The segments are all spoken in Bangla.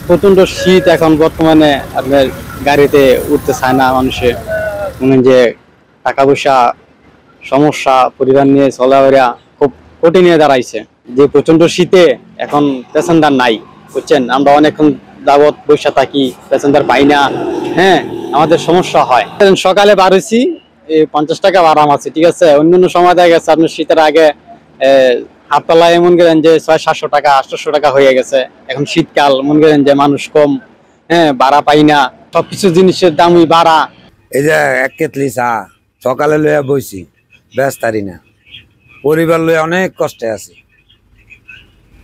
প্রচন্ড শীত এখন বর্তমানে আপনার গাড়িতে উঠতে চায় না মানুষে, মনে যে টাকা পয়সা সমস্যা পরিবার নিয়ে চলাফেরা খুব কঠিন হয়ে দাঁড়াইছে। যে প্রচন্ড শীতে এখন প্যাসেঞ্জার নাই, বুঝছেন, আমরা অনেকক্ষণ যাবৎ বসে থাকি, প্যাসেঞ্জার পাই না। হ্যাঁ, আমাদের সমস্যা হয়। সকালে বার হয়েছি 50 টাকা আরাম আছে, ঠিক আছে। অন্যান্য সময় দেখা গেছে আপনার শীতের আগে হাততলায় এমন করেন যে 600-700 টাকা 800 টাকা হয়ে গেছে। এখন শীতকাল, মনে করেন যে মানুষ কম, হ্যাঁ, ভাড়া পাই না, সবকিছু জিনিসের দামই বাড়া। এই যে এক কেতলি চা সকালে লইয়া বইছি, ব্যস্তারি না, পরিবার লইয়া অনেক কষ্টে আছি।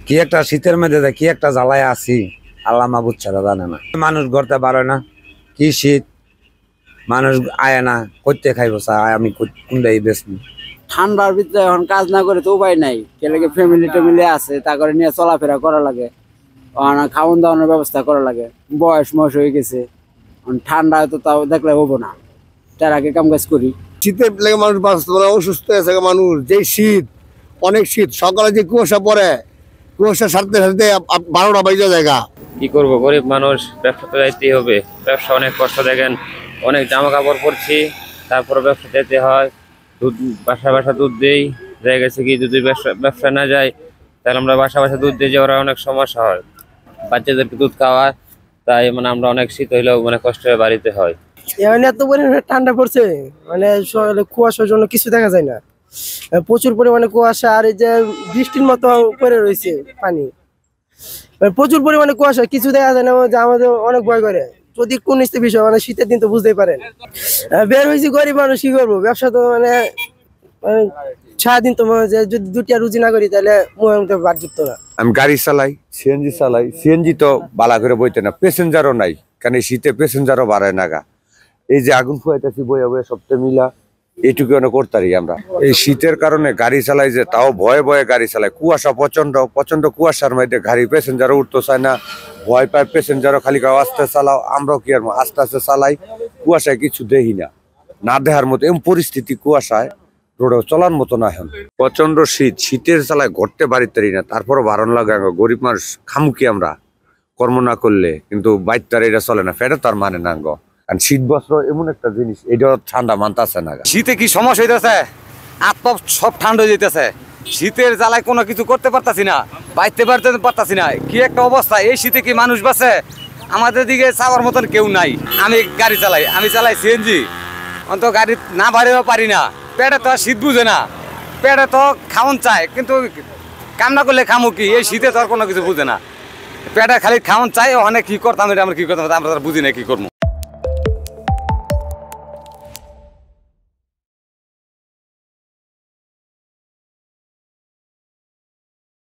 কি একটা শীতের মধ্যে কি একটা জ্বালায় আছি, আল্লাহ মাহবুদ ছাড়া জানে না। মানুষ গড়তে পারে না, কি শীত, মানুষ আয় না, করতে খাইব চা, আমি কোনটাই বেশি। ঠান্ডার ভিতরে এখন কাজ না করে তো উপায় নাই, কেলেকে ফ্যামিলি ট্যামিলি আছে, তা করে নিয়ে চলাফেরা করা লাগে, খাওয়ান দাওয়ানোর ব্যবস্থা করা লাগে। বয়স হয়ে গেছে, ঠান্ডা তো তাও দেখলে হবো না, তার আগে কাম কাজ করি। শীতের লেগে মানুষ বাঁচতে অসুস্থ হয়েছে মানুষ। যে শীত, অনেক শীত, সকালে যে কুয়াশা পড়ে, কুয়াশা সারতে সারতে 12টা বাজে জায়গা। কি করবো, গরিব মানুষ, ব্যবসা তো যাইতেই হবে। ব্যবসা অনেক কষ্ট, দেখেন অনেক জামা কাপড় পরছি, তারপরে ব্যবসা যেতে হয়। দুধ বাসা দুধ দেই, দেখা গেছে কি যদি ব্যবসা না যায় তাহলে আমরা বাসা দুধ দিয়ে ওরা অনেক সমস্যা হয়, বাচ্চাদেরকে দুধ খাওয়া। তাই মানে আমরা অনেক শীত হইলেও মানে কষ্ট হয়ে বাড়িতে হয়। এত পরিমাণে ঠান্ডা পড়ছে, মানে কুয়াশার জন্য কিছু দেখা যায় না, প্রচুর পরিমাণে কুয়াশা। আর এই যে বৃষ্টির মতো পড়ে রয়েছে পানি, প্রচুর পরিমাণে কুয়াশা, কিছু দেখা যায় না। যে আমাদের অনেক ভয় করে, যদি কোন বিষয়, মানে শীতের দিন তো বুঝতেই পারেন। বের হয়েছি গরিব মানুষ, কি করবো, ব্যবসা তো মানে সারাদিন তো যদি দুটিয়া রুজি না করি তাহলে বাদ যুক্ত না। আমি গাড়ি চালাই, সিএনজি চালাই, সিএনজি তো বালা করে বইতে না, প্যাসেঞ্জারও নাই, কারণ এই শীতে প্যাসেঞ্জারও বাড়ায় না গা। এই যে আগুন ফুয়াইতেছি বইয়া বইয়া সবটা মিলা, এইটুকু করতারি আমরা। এই শীতের কারণে গাড়ি চালাই, যে তাও ভয়ে ভয়ে গাড়ি চালাই। কুয়াশা প্রচন্ড কুয়াশার মধ্যে গাড়ি প্যাসেঞ্জারও উঠতে চায় না, ভয় পায় প্যাসেঞ্জারও, খালি আস্তে চালাও। আমরাও কি আর আস্তে আস্তে চালাই, কুয়াশায় কিছু দেখি না দেখার মতো এমন পরিস্থিতি। কুয়াশায় রোডে চলার মতো না। এখন প্রচন্ড শীত, শীতের চালায় ঘরতে বাড়িতে না, তারপরও বারণ লাগে। গরিব মানুষ খামুকি আমরা, কর্ম না করলে কিন্তু বাইকটার এটা চলে না, ফেটে তার মানে না গো। শীত বস্ত্র এমন একটা জিনিস, এটা ঠান্ডা মানতেছে না। শীতে কি সমস্যা হইতেছে, আত্মা সব ঠান্ডা হয়ে যেতেছে। শীতের জ্বালায় কোনো কিছু করতে পারতাছি না, বাইতে পারতাছি না, কি একটা অবস্থা। এই শীতে কি মানুষ বাঁচে? আমাদের দিকে চাওয়ার মতন কেউ নাই। আমি গাড়ি চালাই, সিএনজি, অন্ত গাড়ি না বাড়িও পারি না। পেটে তো শীত বুঝে না, পেটে তো খাওন চায়, কিন্তু কাম না করলে খামো কি? এই শীতে তো আর কোনো কিছু বুঝে না, পেটে খালি খাওন চাই। ওখানে কি করতাম, আমরা কি করতাম, আমরা বুঝি না কি করবো।